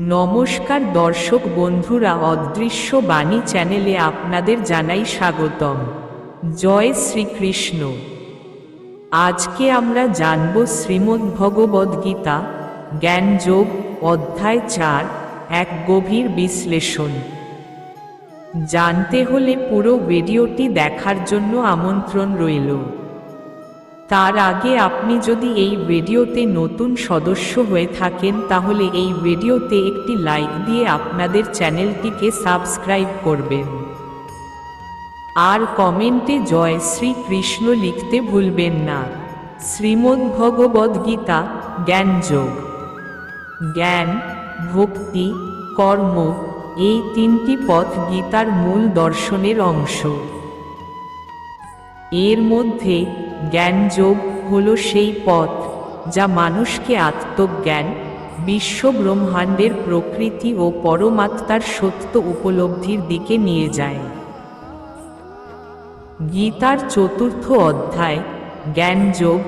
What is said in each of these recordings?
নমস্কার দর্শক বন্ধুরা, অদৃশ্য বাণী চ্যানেলে আপনাদের জানাই স্বাগতম। জয় শ্রীকৃষ্ণ। আজকে আমরা জানব শ্রীমদ্ভগবদ্গীতা জ্ঞানযোগ অধ্যায় 4, এক গভীর বিশ্লেষণ। জানতে হলে পুরো ভিডিওটি দেখার জন্য আমন্ত্রণ রইল। তার আগে আপনি যদি এই ভিডিওতে নতুন সদস্য হয়ে থাকেন তাহলে এই ভিডিওতে একটি লাইক দিয়ে আপনাদের চ্যানেলটিকে সাবস্ক্রাইব করবেন, আর কমেন্টে জয় শ্রীকৃষ্ণ লিখতে ভুলবেন না। শ্রীমদ্ভগবদ্গীতা জ্ঞানযোগ। জ্ঞান, ভক্তি, কর্ম, এই তিনটি পথ গীতার মূল দর্শনের অংশ। এর মধ্যে জ্ঞানযোগ হল সেই পথ যা মানুষকে আত্মজ্ঞান, বিশ্বব্রহ্মাণ্ডের প্রকৃতি ও পরমাত্মার সত্য উপলব্ধির দিকে নিয়ে যায়। গীতার 4th অধ্যায় জ্ঞানযোগ,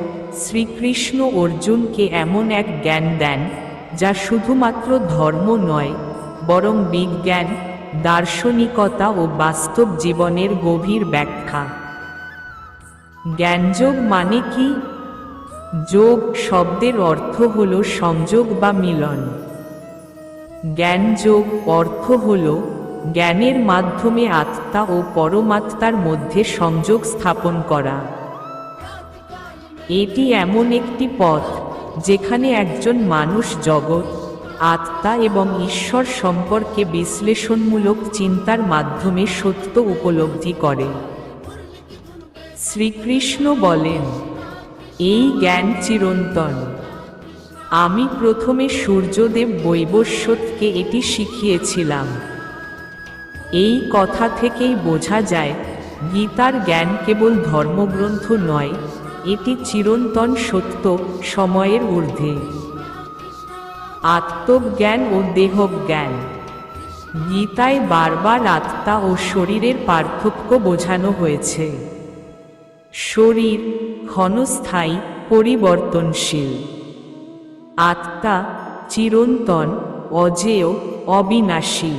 শ্রীকৃষ্ণ অর্জুনকে এমন এক জ্ঞান দেন যা শুধুমাত্র ধর্ম নয়, বরং বিজ্ঞান, দার্শনিকতা ও বাস্তব জীবনের গভীর ব্যাখ্যা। জ্ঞানযোগ মানে কি? যোগ শব্দের অর্থ হল সংযোগ বা মিলন। জ্ঞানযোগ অর্থ হল জ্ঞানের মাধ্যমে আত্মা ও পরমাত্মার মধ্যে সংযোগ স্থাপন করা। এটি এমন একটি পথ যেখানে একজন মানুষ জগৎ, আত্মা এবং ঈশ্বর সম্পর্কে বিশ্লেষণমূলক চিন্তার মাধ্যমে সত্য উপলব্ধি করে। শ্রীকৃষ্ণ বলেন, এই জ্ঞান চিরন্তন। আমি প্রথমে সূর্যদেব বৈবস্বতকে এটি শিখিয়েছিলাম। এই কথা থেকেই বোঝা যায় গীতার জ্ঞান কেবল ধর্মগ্রন্থ নয়, এটি চিরন্তন সত্য, সময়ের ঊর্ধ্বে। আত্মজ্ঞান ও দেহজ্ঞান। গীতায় বারবার আত্মা ও শরীরের পার্থক্য বোঝানো হয়েছে। শরীর ক্ষণস্থায়ী, পরিবর্তনশীল। আত্মা চিরন্তন, অজেয়, অবিনাশী।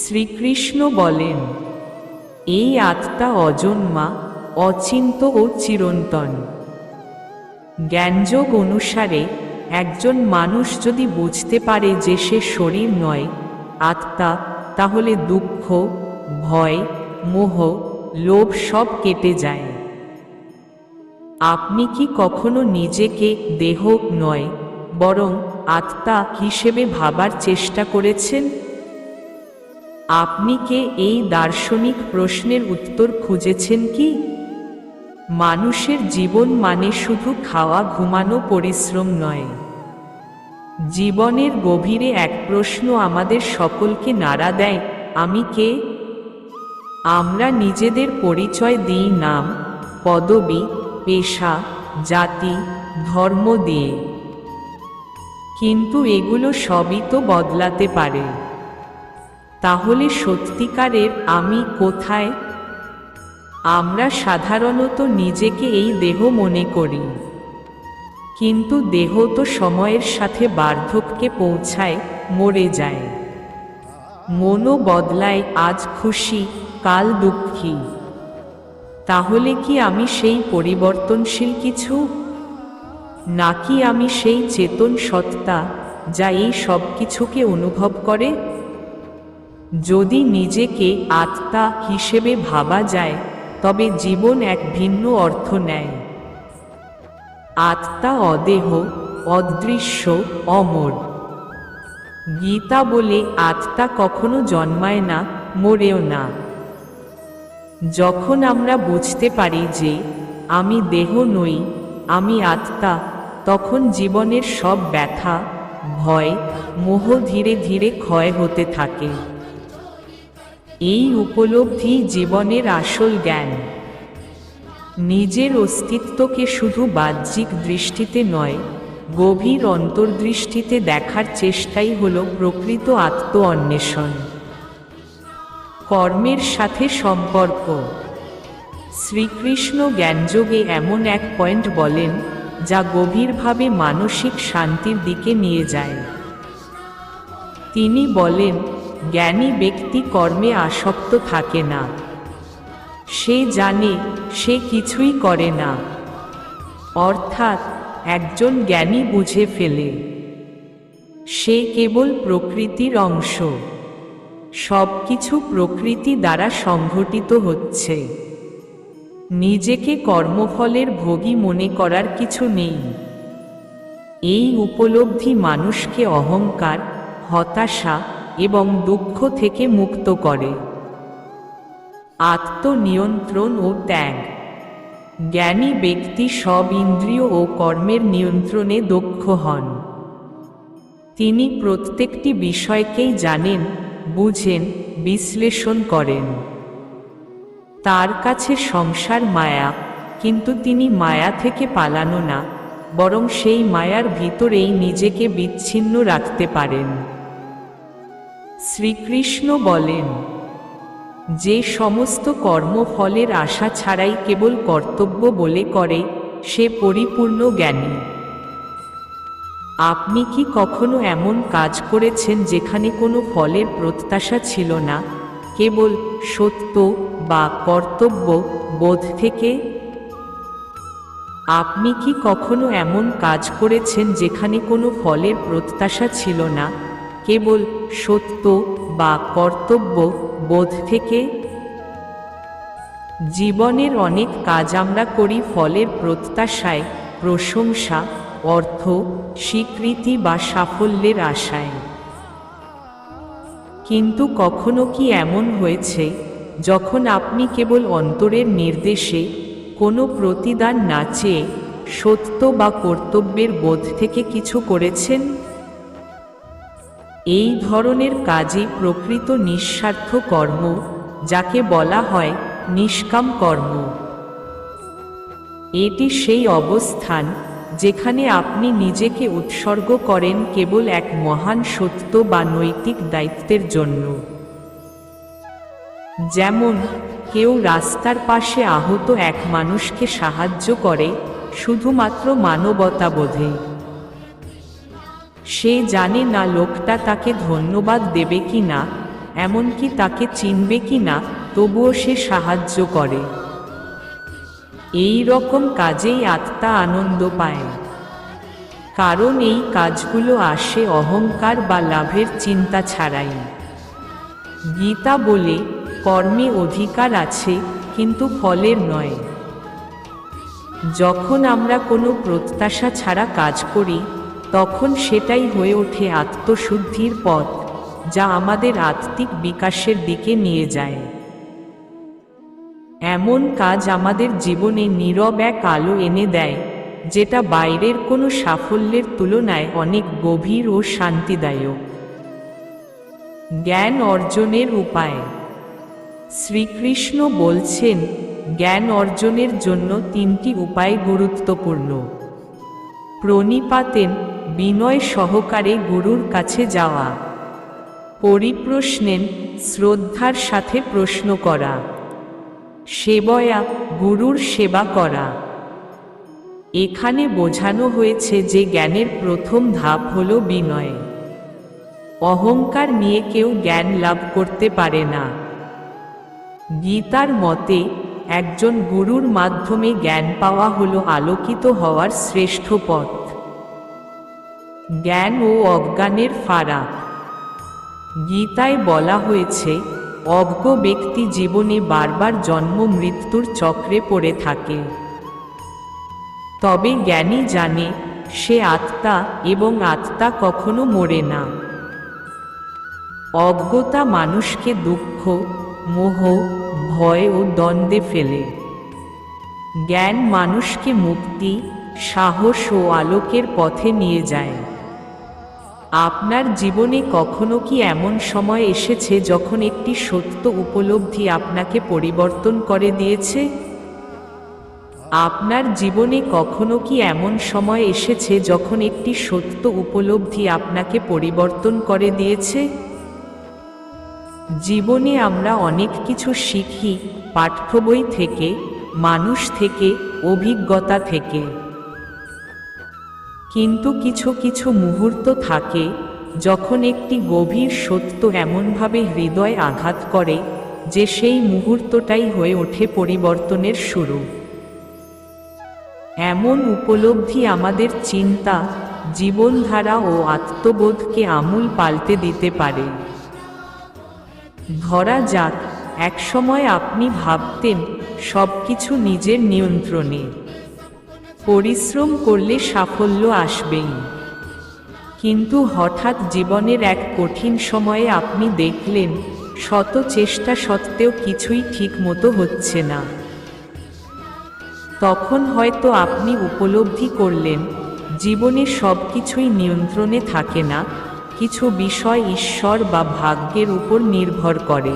শ্রীকৃষ্ণ বলেন, এই আত্মা অজন্মা, অচিন্ত ও চিরন্তন। জ্ঞানযোগ অনুসারে একজন মানুষ যদি বুঝতে পারে যে সে শরীর নয়, আত্মা, তাহলে দুঃখ, ভয়, মোহ, লোভ সব কেটে যায়। আপনি কি কখনো নিজেকে দেহ নয় বরং আত্মা হিসেবে ভাবার চেষ্টা করেছেন? আপনি কি এই দার্শনিক প্রশ্নের উত্তর খুঁজেছেন কি? মানুষের জীবন মানে শুধু খাওয়া, ঘুমানো, পরিশ্রম নয়। জীবনের গভীরে এক প্রশ্ন আমাদের সকলকে নাড়া দেয়, আমি কে? আমরা নিজেদের পরিচয় দিই নাম, পদবি, পেশা, জাতি, ধর্ম দিয়ে। কিন্তু এগুলো সবই তো বদলাতে পারে। তাহলে সত্যিকারের আমি কোথায়? আমরা সাধারণত নিজেকে এই দেহ মনে করি, কিন্তু দেহ তো সময়ের সাথে বার্ধক্যে পৌঁছায়, মরে যায়। মনও বদলায়, আজ খুশি, কাল দুঃখী। তাহলে কি আমি সেই পরিবর্তনশীল কিছু? নাকি আমি সেই চেতন সত্তা যা এই সব কিছুকে অনুভব করে? যদি নিজেকে আত্মা হিসেবে ভাবা যায় তবে জীবন এক ভিন্ন অর্থ নেয়। আত্মা অদেহ, অদৃশ্য, অমর। গীতা বলে আত্মা কখনো জন্মায় না, মরেও না। যখন আমরা বুঝতে পারি যে আমি দেহ নই, আমি আত্মা, তখন জীবনের সব ব্যথা, ভয়, মোহ ধীরে ধীরে ক্ষয় হতে থাকে। এই উপলব্ধি জীবনের আসল জ্ঞান। নিজের অস্তিত্বকে শুধু বাহ্যিক দৃষ্টিতে নয়, গভীর অন্তর্দৃষ্টিতে দেখার চেষ্টাই হল প্রকৃত আত্ম অন্বেষণ। কর্মের সাথে সম্পর্ক। শ্রীকৃষ্ণ জ্ঞানযোগে এমন এক পয়েন্ট বলেন যা গভীরভাবে মানসিক শান্তির দিকে নিয়ে যায়। তিনি বলেন, জ্ঞানী ব্যক্তি কর্মে আসক্ত থাকে না। সে জানে সে কিছুই করে না। অর্থাৎ একজন জ্ঞানী বুঝে ফেলে সে কেবল প্রকৃতির অংশ, সবকিছু প্রকৃতি দ্বারা সংঘটিত হচ্ছে। নিজেকে কর্মফলের ভোগী মনে করার কিছু নেই। এই উপলব্ধি মানুষকে অহংকার, হতাশা এবং দুঃখ থেকে মুক্ত করে। আত্মনিয়ন্ত্রণ ও ত্যাগ। জ্ঞানী ব্যক্তি সব ইন্দ্রিয় ও কর্মের নিয়ন্ত্রণে দক্ষ হন। তিনি প্রত্যেকটি বিষয়কেই জানেন, বুঝেন, বিশ্লেষণ করেন। তার কাছে সংসার মায়া, কিন্তু তিনি মায়া থেকে পালানো না, বরং সেই মায়ার ভিতরেই নিজেকে বিচ্ছিন্ন রাখতে পারেন। শ্রীকৃষ্ণ বলেন, যে সমস্ত কর্মফলের আশা ছাড়াই কেবল কর্তব্য বলে করে, সে পরিপূর্ণ জ্ঞানী। আপনি কি কখনো এমন কাজ করেছেন যেখানে কোনো ফলের প্রত্যাশা ছিল না, কেবল সত্য বা কর্তব্য বোধ থেকে? আপনি কি কখনো এমন কাজ করেছেন যেখানে কোনো ফলের প্রত্যাশা ছিল না, কেবল সত্য বা কর্তব্য বোধ থেকে? জীবনের অনেক কাজ আমরা করি ফলের প্রত্যাশায়, প্রশংসা, অর্থ, স্বীকৃতি বা সাফল্যের আশায়। কিন্তু কখনো কি এমন হয়েছে যখন আপনি কেবল অন্তরের নির্দেশে, কোনো প্রতিদান না চেয়ে, সত্য বা কর্তব্যের বোধ থেকে কিছু করেছেন? এই ধরনের কাজই প্রকৃত নিঃস্বার্থ কর্ম, যাকে বলা হয় নিষ্কাম কর্ম। এটি সেই অবস্থান যেখানে আপনি নিজেকে উৎসর্গ করেন কেবল এক মহান সত্য বা নৈতিক দায়িত্বের জন্য। যেমন কেউ রাস্তার পাশে আহত এক মানুষকে সাহায্য করে শুধুমাত্র মানবতাবোধে। সে জানে না লোকটা তাকে ধন্যবাদ দেবে কি না, এমনকি তাকে চিনবে কি না, তবুও সে সাহায্য করে। এই রকম কাজেই আত্মা আনন্দ পায়, কারণ এই কাজগুলো আসে অহংকার বা লাভের চিন্তা ছাড়াই। গীতা বলে, কর্মে অধিকার আছে, কিন্তু ফলের নয়। যখন আমরা কোনো প্রত্যাশা ছাড়া কাজ করি, তখন সেটাই হয়ে ওঠে আত্মশুদ্ধির পথ, যা আমাদের আত্মিক বিকাশের দিকে নিয়ে যায়। এমন কাজ আমাদের জীবনে নীরব এক আলো এনে দেয়, যেটা বাইরের কোনো সাফল্যের তুলনায় অনেক গভীর ও শান্তিদায়ক। জ্ঞান অর্জনের উপায়। শ্রীকৃষ্ণ বলছেন, জ্ঞান অর্জনের জন্য তিনটি উপায় গুরুত্বপূর্ণ। প্রণিপাতেন, বিনয় সহকারে গুরুর কাছে যাওয়া। পরিপ্রশ্নেন, শ্রদ্ধার সাথে প্রশ্ন করা। সেবয়া, গুরুর সেবা করা। এখানে বোঝানো হয়েছে যে জ্ঞানের প্রথম ধাপ হল বিনয়। অহংকার নিয়ে কেউ জ্ঞান লাভ করতে পারে না। গীতার মতে, একজন গুরুর মাধ্যমে জ্ঞান পাওয়া হল আলোকিত হওয়ার শ্রেষ্ঠ পথ। জ্ঞান ও অজ্ঞানের ফারাক। গীতায় বলা হয়েছে, অজ্ঞ ব্যক্তি জীবনে বারবার জন্ম মৃত্যুর চক্রে পড়ে থাকে। তবে জ্ঞানী জানে সে আত্মা এবং আত্মা কখনো মরে না। অজ্ঞতা মানুষকে দুঃখ, মোহ, ভয় ও দ্বন্দ্বে ফেলে। জ্ঞান মানুষকে মুক্তি, সাহস ও আলোকের পথে নিয়ে যায়। আপনার জীবনে কখনো কি এমন সময় এসেছে যখন একটি সত্য উপলব্ধি আপনাকে পরিবর্তন করে দিয়েছে? আপনার জীবনে কখনো কি এমন সময় এসেছে যখন একটি সত্য উপলব্ধি আপনাকে পরিবর্তন করে দিয়েছে? জীবনে আমরা অনেক কিছু শিখি, পাঠ্যবই থেকে, মানুষ থেকে, অভিজ্ঞতা থেকে। কিন্তু কিছু কিছু মুহূর্ত থাকে যখন একটি গভীর সত্য এমনভাবে হৃদয় আঘাত করে যে সেই মুহূর্তটাই হয়ে ওঠে পরিবর্তনের শুরু। এমন উপলব্ধি আমাদের চিন্তা, জীবনধারা ও আত্মবোধকে আমূল পাল্টে দিতে পারে। ধরা যাক, একসময় আপনি ভাবতেন সবকিছু নিজের নিয়ন্ত্রণে, পরিশ্রম করলে সাফল্য আসবেই। কিন্তু হঠাৎ জীবনের এক কঠিন সময়ে আপনি দেখলেন শত চেষ্টা সত্ত্বেও কিছুই ঠিকমতো হচ্ছে না। তখন হয়তো আপনি উপলব্ধি করলেন জীবনে সবকিছুই নিয়ন্ত্রণে থাকে না, কিছু বিষয় ঈশ্বর বা ভাগ্যের উপর নির্ভর করে।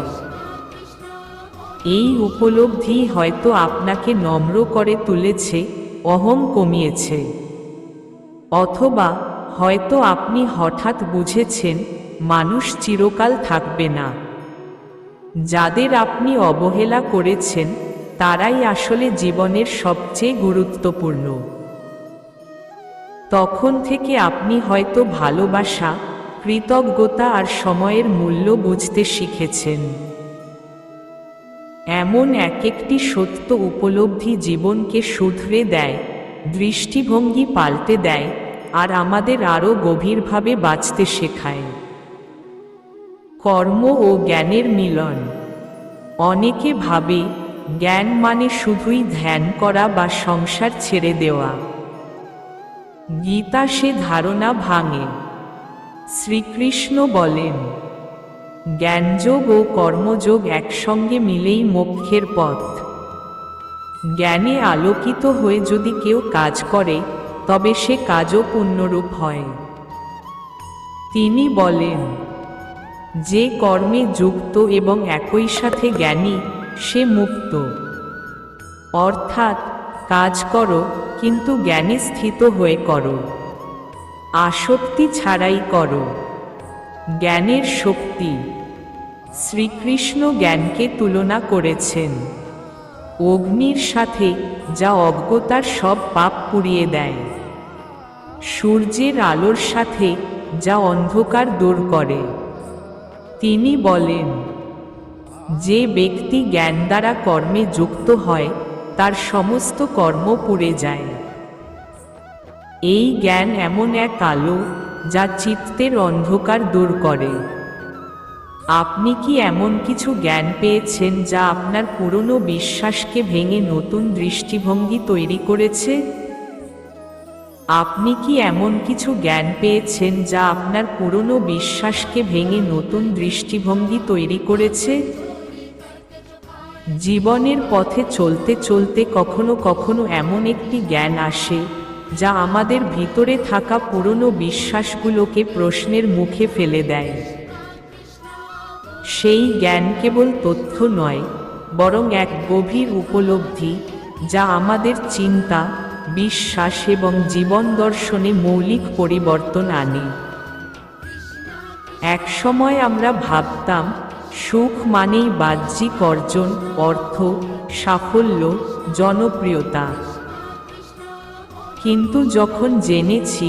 এই উপলব্ধি হয়তো আপনাকে নম্র করে তুলেছে, অহং কমিয়েছে। অথবা হয়তো আপনি হঠাৎ বুঝেছেন মানুষ চিরকাল থাকবে না। যাদের আপনি অবহেলা করেছেন তারাই আসলে জীবনের সবচেয়ে গুরুত্বপূর্ণ। তখন থেকে আপনি হয়তো ভালোবাসা, কৃতজ্ঞতা আর সময়ের মূল্য বুঝতে শিখেছেন। এমন একটি সত্য উপলব্ধি জীবনকে শুধরে দেয়, দৃষ্টিভঙ্গি পাল্টে দেয় আর আমাদের আরও গভীরভাবে বাঁচতে শেখায়। কর্ম ও জ্ঞানের মিলন। অনেকে ভাবে জ্ঞান মানে শুধুই ধ্যান করা বা সংসার ছেড়ে দেওয়া। গীতা সে ধারণা ভাঙে। শ্রীকৃষ্ণ বলেন, জ্ঞানযোগ ও কর্মযোগ একসঙ্গে মিলেই মোক্ষের পথ। জ্ঞানে আলোকিত হয়ে যদি কেউ কাজ করে তবে সে কাজও পূর্ণরূপ হয়। তিনি বলেন, যে কর্মে যুক্ত এবং একই সাথে জ্ঞানী সে মুক্ত। অর্থাৎ কাজ করো কিন্তু জ্ঞানে স্থিত হয়ে করো, আসক্তি ছাড়াই করো। জ্ঞানের শক্তি। শ্রীকৃষ্ণ জ্ঞানকে তুলনা করেছেন অগ্নির সাথে, যা অজ্ঞতার সব পাপ পুড়িয়ে দেয়, সূর্যের আলোর সাথে, যা অন্ধকার দূর করে। তিনি বলেন, যে ব্যক্তি জ্ঞান দ্বারা কর্মে যুক্ত হয় তার সমস্ত কর্ম পুড়ে যায়। এই জ্ঞান এমন এক আলো যা চিত্তের অন্ধকার দূর করে। আপনি কি এমন কিছু জ্ঞান পেয়েছেন যা আপনার পুরনো বিশ্বাসকে ভেঙে নতুন দৃষ্টিভঙ্গি তৈরি করেছে? আপনি কি এমন কিছু জ্ঞান পেয়েছেন যা আপনার পুরনো বিশ্বাসকে ভেঙে নতুন দৃষ্টিভঙ্গি তৈরি করেছে? জীবনের পথে চলতে চলতে কখনো কখনো এমন একটি জ্ঞান আসে যা আমাদের ভিতরে থাকা পুরনো বিশ্বাসগুলোকে প্রশ্নের মুখে ফেলে দেয়। সেই জ্ঞান কেবল তথ্য নয়, বরং এক গভীর উপলব্ধি যা আমাদের চিন্তা, বিশ্বাস এবং জীবন দর্শনে মৌলিক পরিবর্তন আনে। একসময় আমরা ভাবতাম সুখ মানেই বাহ্যিক অর্জন, অর্থ, সাফল্য, জনপ্রিয়তা। কিন্তু যখন জেনেছি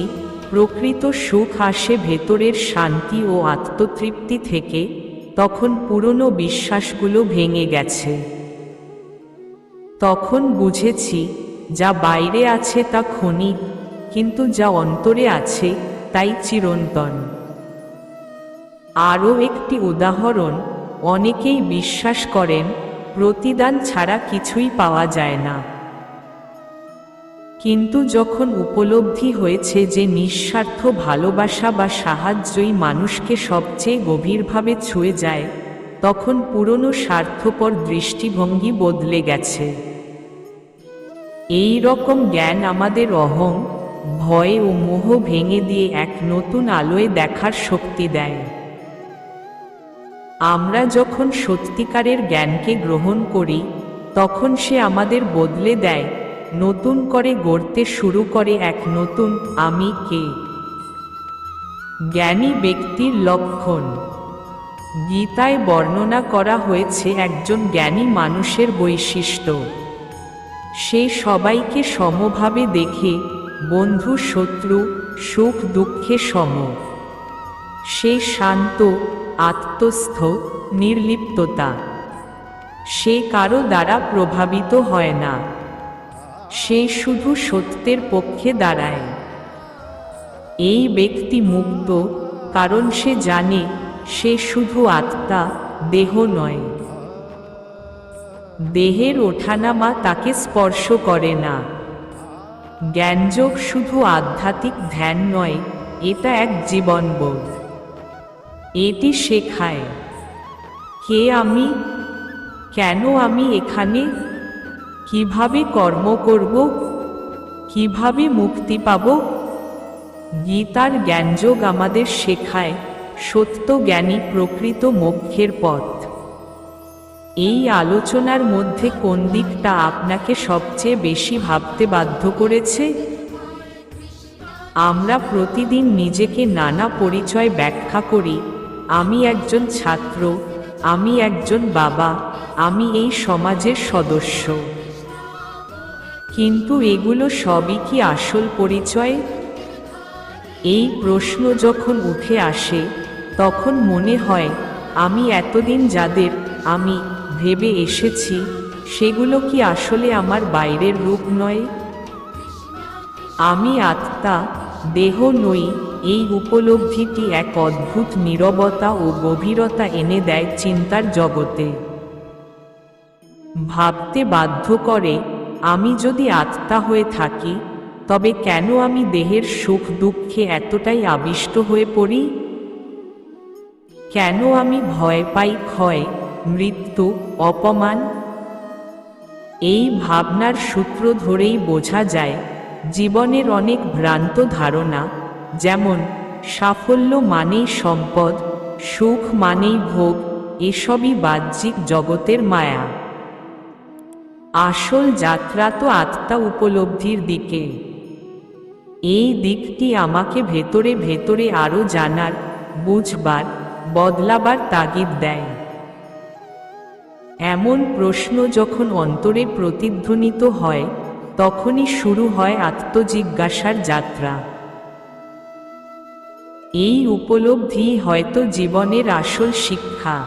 প্রকৃত সুখ আসে ভেতরের শান্তি ও আত্মতৃপ্তি থেকে, তখন পুরনো বিশ্বাসগুলো ভেঙে গেছে। তখন বুঝেছি যা বাইরে আছে তা ক্ষণিক, কিন্তু যা অন্তরে আছে তাই চিরন্তন। আরও একটি উদাহরণ, অনেকেই বিশ্বাস করেন প্রতিদান ছাড়া কিছুই পাওয়া যায় না। কিন্তু যখন উপলব্ধি হয়েছে যে নিঃস্বার্থ ভালোবাসা বা সাহায্যই মানুষকে সবচেয়ে গভীরভাবে ছুঁয়ে যায়, তখন পুরনো স্বার্থপর দৃষ্টিভঙ্গি বদলে গেছে। এই রকম জ্ঞান আমাদের অহং, ভয় ও মোহ ভেঙে দিয়ে এক নতুন আলোয় দেখার শক্তি দেয়। আমরা যখন সত্যিকারের জ্ঞানকে গ্রহণ করি, তখন সে আমাদের বদলে দেয়, নতুন করে গড়তে শুরু করে এক নতুন আমি কে। জ্ঞানী ব্যক্তির লক্ষণ। গীতায় বর্ণনা করা হয়েছে একজন জ্ঞানী মানুষের বৈশিষ্ট্য। সে সবাইকে সমভাবে দেখে, বন্ধু শত্রু, সুখ দুঃখে সম। সেই শান্ত, আত্মস্থ নির্লিপ্ততা। সে কারো দ্বারা প্রভাবিত হয় না, সে শুধু সত্যের পক্ষে দাঁড়ায়। এই ব্যক্তি মুক্ত, কারণ সে জানে সে শুধু আত্মা, দেহ নয়। দেহের ওঠানামা তাকে স্পর্শ করে না। জ্ঞানযোগ শুধু আধ্যাত্মিক ধ্যান নয়, এটা এক জীবনবোধ। এটি শেখায় কে আমি, কেন আমি এখানে, কিভাবে কর্ম করব, কিভাবে মুক্তি পাব। গীতার জ্ঞানযোগ আমাদের শেখায় সত্য জ্ঞানী প্রকৃত মোক্ষের পথ। এই আলোচনার মধ্যে কোন দিকটা আপনাকে সবচেয়ে বেশি ভাবতে বাধ্য করেছে? আমরা প্রতিদিন নিজেকে নানা পরিচয় ব্যাখ্যা করি। আমি একজন ছাত্র, আমি একজন বাবা, আমি এই সমাজের সদস্য। কিন্তু এগুলো সবই কি আসল পরিচয়? এই প্রশ্ন যখন উঠে আসে, তখন মনে হয় আমি এতদিন যাদের আমি ভেবে এসেছি, সেগুলো কি আসলে আমার বাইরের রূপ নয়? আমি আত্মা, দেহ নই, এই উপলব্ধিটি এক অদ্ভুত নীরবতা ও গভীরতা এনে দেয় চিন্তার জগতে। ভাবতে বাধ্য করে, আমি যদি আত্মা হয়ে থাকি, তবে কেন আমি দেহের সুখ দুঃখে এতটাই আবিষ্ট হয়ে পড়ি? কেন আমি ভয় পাই ক্ষয়, মৃত্যু, অপমান? এই ভাবনার সূত্র ধরেই বোঝা যায় জীবনের অনেক ভ্রান্ত ধারণা, যেমন সাফল্য মানেই সম্পদ, সুখ মানেই ভোগ, এসবই বাহ্যিক জগতের মায়া। আসল যাত্রা তো আত্মা উপলব্ধির দিকে। এই দিকটি আমাকে ভেতরে ভেতরে আরও জানার, বুঝবার, বদলাবার তাগিদ দেয়। এমন প্রশ্ন যখন অন্তরে প্রতিধ্বনিত হয়, তখনই শুরু হয় আত্মজিজ্ঞাসার যাত্রা। এই উপলব্ধি হয়তো জীবনের আসল শিক্ষা।